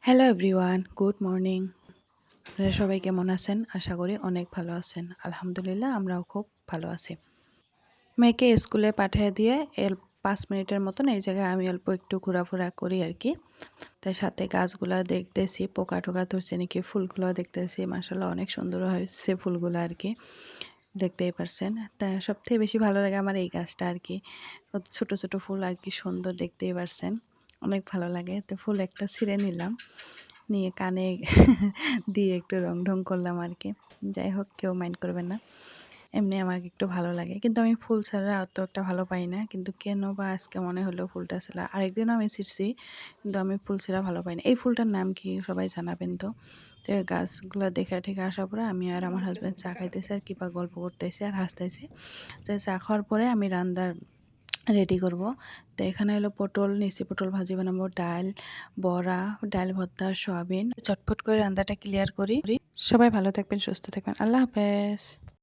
Hello everyone, good morning. আপনারা সবাই কেমন আছেন? আশা করি অনেক ভালো আছেন। আলহামদুলিল্লাহ আমরাও খুব ভালো আছি। মেয়েকে স্কুলে পাঠিয়ে দিয়ে ৫ মিনিটের মতন এই জায়গায় আমি অল্প একটু ঘোরাফেরা করি আর কি। তার সাথে গাছগুলা দেখতেছি, পোকা টোকা ধরছে নাকি, ফুলগুলো দেখতেছি। মাশাআল্লাহ অনেক সুন্দর হয়েছে ফুলগুলো আর কি, দেখতেই পারছেন। তা সবথেকে বেশি ভালো লাগে আমার এই গাছটা আর কি। ছোট ছোট ফুল আর কি সুন্দর, দেখতেই পারছেন। অনেক ভালো লাগে। তো ফুল একটা ছিঁড়ে নিলাম, নিয়ে কানে দিয়ে একটু রং-ঢং করলাম আরকি। যাই হোক, কেউ মাইন্ড করবেন না। এমনি আমাকে একটু ভালো লাগে। কিন্তু আমি ফুল ছাড়া অত একটা ভালো পাই না। কিন্তু কেন বা আজকে মনে হলো ফুলটা ছাড়া, আরেকদিনও আমি ছিঁড়ছি, কিন্তু আমি ফুল ছাড়া ভালো পাই না। এই ফুলটার নাম কি সবাই জানাবেন তো? তো এই গাছগুলা দেখে টেখে আসার পরে আমি আর আমার হাসব্যান্ড চা খাইতেছি আর কিবা গল্প করতেছি আর হাসতেছি। তো চা খাওয়ার পরে আমি রান্নার রেডি করব। তো এখানে হলো পটল নিচ্ছি, পটল ভাজি বানাবো, ডাল, বড়া, ডাল ভর্তা, সয়াবিন। চটফট করে রান্নাটা ক্লিয়ার করি। সবাই ভালো থাকবেন, সুস্থ থাকবেন। আল্লাহ হাফেজ।